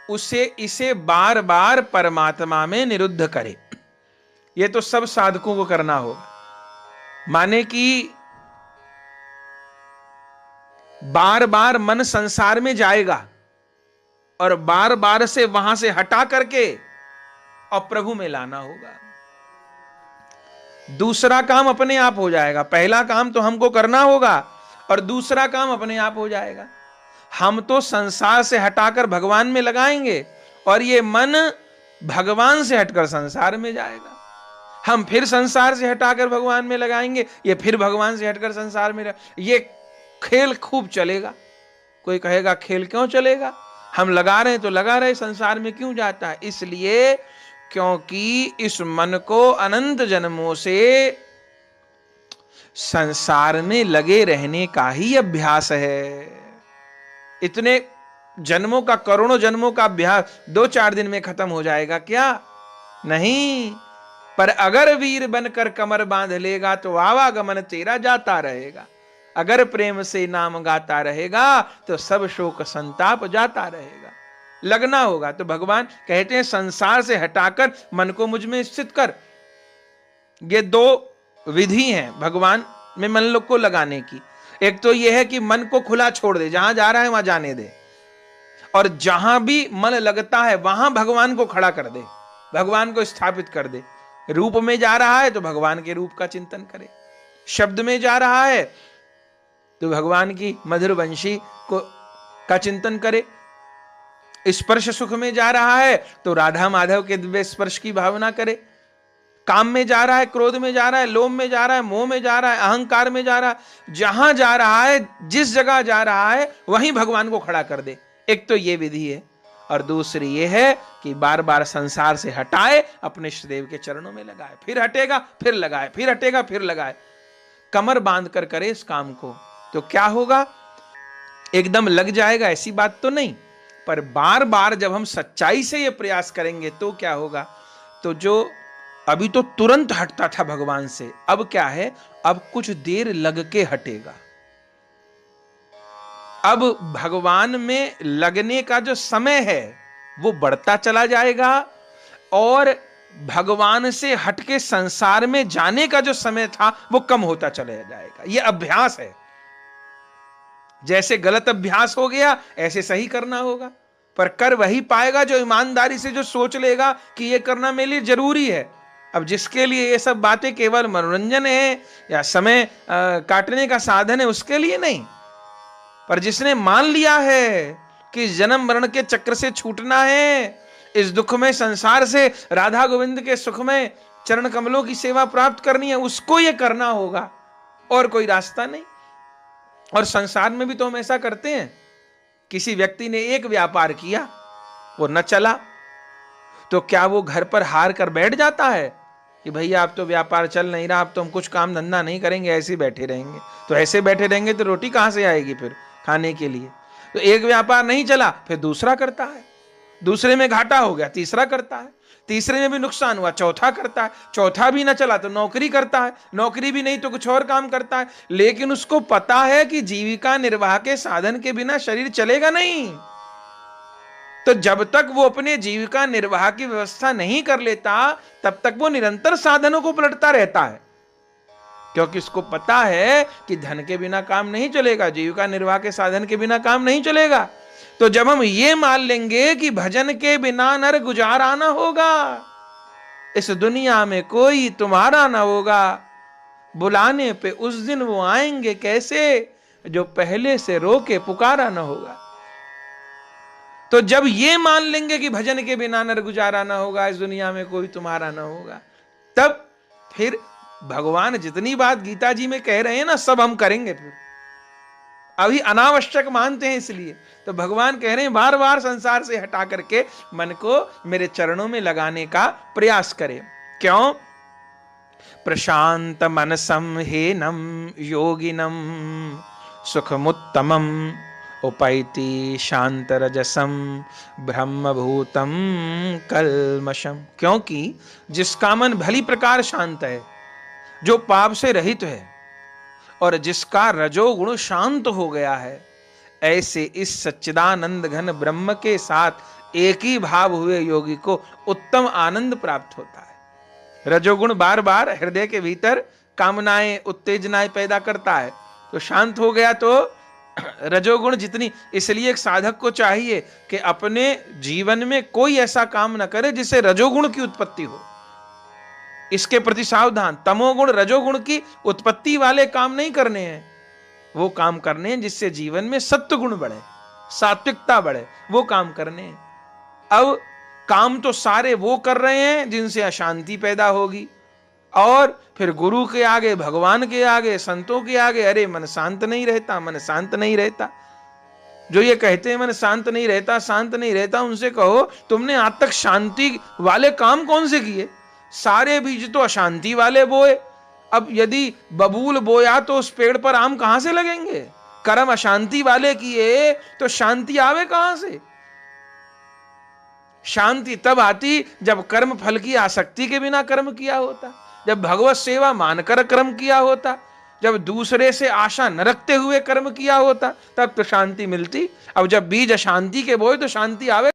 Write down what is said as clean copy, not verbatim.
उसे इसे बार बार परमात्मा में निरुद्ध करे। ये तो सब साधकों को करना होगा। माने कि बार बार मन संसार में जाएगा और बार बार से वहां से हटा करके और प्रभु में लाना होगा। दूसरा काम अपने आप हो जाएगा। पहला काम तो हमको करना होगा और दूसरा काम अपने आप हो जाएगा। हम तो संसार से हटाकर भगवान में लगाएंगे और ये मन भगवान से हटकर संसार में जाएगा। हम फिर संसार से हटाकर भगवान में लगाएंगे, ये फिर भगवान से हटकर संसार में ये खेल खूब चलेगा। कोई कहेगा खेल क्यों चलेगा, हम लगा रहे हैं तो लगा रहे, संसार में क्यों जाता है? इसलिए क्योंकि इस मन को अनंत जन्मों से संसार में लगे रहने का ही अभ्यास है। इतने जन्मों का, करोड़ों जन्मों का अभ्यास 2-4 दिन में खत्म हो जाएगा क्या? नहीं। पर अगर वीर बनकर कमर बांध लेगा तो आवागमन तेरा जाता रहेगा। अगर प्रेम से नाम गाता रहेगा तो सब शोक संताप जाता रहेगा। लगना होगा। तो भगवान कहते हैं संसार से हटाकर मन को मुझ में स्थित कर। ये 2 विधि हैं भगवान में मन को लगाने की। एक तो यह है कि मन को खुला छोड़ दे, जहां जा रहा है वहां जाने दे, और जहां भी मन लगता है वहां भगवान को खड़ा कर दे, भगवान को स्थापित कर दे। रूप में जा रहा है तो भगवान के रूप का चिंतन करे, शब्द में जा रहा है तो भगवान की मधुर वंशी को का चिंतन करे, स्पर्श सुख में जा रहा है तो राधा माधव के दिव्य स्पर्श की भावना करे, काम में जा रहा है, क्रोध में जा रहा है, लोभ में जा रहा है, मोह में जा रहा है, अहंकार में जा रहा है, जहां जा रहा है, जिस जगह जा रहा है वहीं भगवान को खड़ा कर दे। एक तो ये विधि है, और दूसरी ये है कि बार बार संसार से हटाए, अपने श्रीदेव के चरणों में लगाए, फिर हटेगा फिर लगाए, फिर हटेगा फिर लगाए। कमर बांध कर करे इस काम को तो क्या होगा? एकदम लग जाएगा ऐसी बात तो नहीं, पर बार बार जब हम सच्चाई से ये प्रयास करेंगे तो क्या होगा? तो जो अभी तो तुरंत हटता था भगवान से, अब क्या है? अब कुछ देर लग के हटेगा। अब भगवान में लगने का जो समय है वो बढ़ता चला जाएगा, और भगवान से हटके संसार में जाने का जो समय था वो कम होता चला जाएगा। ये अभ्यास है। जैसे गलत अभ्यास हो गया ऐसे सही करना होगा, पर कर वही पाएगा जो ईमानदारी से जो सोच लेगा कि ये करना मेरे लिए जरूरी है। अब जिसके लिए ये सब बातें केवल मनोरंजन है या समय काटने का साधन है, उसके लिए नहीं, पर जिसने मान लिया है कि जन्म मरण के चक्र से छूटना है, इस दुख में संसार से राधा गोविंद के सुख में चरण कमलों की सेवा प्राप्त करनी है, उसको ये करना होगा, और कोई रास्ता नहीं। और संसार में भी तो हम ऐसा करते हैं। किसी व्यक्ति ने एक व्यापार किया, वो न चला, तो क्या वो घर पर हार कर बैठ जाता है कि भैया अब तो व्यापार चल नहीं रहा, अब तो हम कुछ काम धंधा नहीं करेंगे, ऐसे ही बैठे रहेंगे? तो ऐसे बैठे रहेंगे तो रोटी कहां से आएगी फिर खाने के लिए? तो एक व्यापार नहीं चला फिर दूसरा करता है, दूसरे में घाटा हो गया तीसरा करता है, तीसरे में भी नुकसान हुआ चौथा करता है, चौथा भी ना चला तो नौकरी करता है, नौकरी भी नहीं तो कुछ और काम करता है। लेकिन उसको पता है कि जीविका निर्वाह के साधन के बिना शरीर चलेगा नहीं। तो जब तक वो अपने जीविका निर्वाह की व्यवस्था नहीं कर लेता तब तक वो निरंतर साधनों को पलटता रहता है, क्योंकि उसको पता है कि धन के बिना काम नहीं चलेगा, जीविका निर्वाह के साधन के बिना काम नहीं चलेगा। तो जब हम ये मान लेंगे कि भजन के बिना नर गुजारा ना होगा, इस दुनिया में कोई तुम्हारा ना होगा, बुलाने पे उस दिन वो आएंगे कैसे जो पहले से रोके पुकारा ना होगा। तो जब ये मान लेंगे कि भजन के बिना नर गुजारा ना होगा, इस दुनिया में कोई तुम्हारा ना होगा, तब फिर भगवान जितनी बात गीता जी में कह रहे हैं ना, सब हम करेंगे। फिर अभी अनावश्यक मानते हैं, इसलिए तो भगवान कह रहे हैं बार बार संसार से हटा करके मन को मेरे चरणों में लगाने का प्रयास करें। क्यों? प्रशांत मनसम हेनम योगिनम सुखमुत्तमम उपैति शांत रजसम ब्रह्मभूतम कल्मषम। क्योंकि जिसका मन भली प्रकार शांत है, जो पाप से रहित है, और जिसका रजोगुण शांत हो गया है, ऐसे इस सच्चिदानंद घन ब्रह्म के साथ एक ही भाव हुए योगी को उत्तम आनंद प्राप्त होता है। रजोगुण बार बार हृदय के भीतर कामनाएं उत्तेजनाएं पैदा करता है, तो शांत हो गया तो रजोगुण जितनी, इसलिए एक साधक को चाहिए कि अपने जीवन में कोई ऐसा काम न करे जिससे रजोगुण की उत्पत्ति हो, इसके प्रति सावधान। तमोगुण रजोगुण की उत्पत्ति वाले काम नहीं करने हैं, वो काम करने हैं जिससे जीवन में सत्व गुण बढ़े, सात्विकता बढ़े, वो काम करने हैं। अब काम तो सारे वो कर रहे हैं जिनसे अशांति पैदा होगी, और फिर गुरु के आगे, भगवान के आगे, संतों के आगे, अरे मन शांत नहीं रहता, मन शांत नहीं रहता। जो ये कहते हैं मन शांत नहीं रहता, शांत नहीं रहता, उनसे कहो तुमने आज तक शांति वाले काम कौन से किए? सारे बीज तो अशांति वाले बोए। अब यदि बबूल बोया तो उस पेड़ पर आम कहां से लगेंगे? कर्म अशांति वाले किए तो शांति आवे कहां से? शांति तब आती जब कर्म फल की आसक्ति के बिना कर्म किया होता, जब भगवत सेवा मानकर कर्म किया होता, जब दूसरे से आशा न रखते हुए कर्म किया होता, तब तो शांति मिलती। अब जब बीज अशांति के बोए तो शांति आवे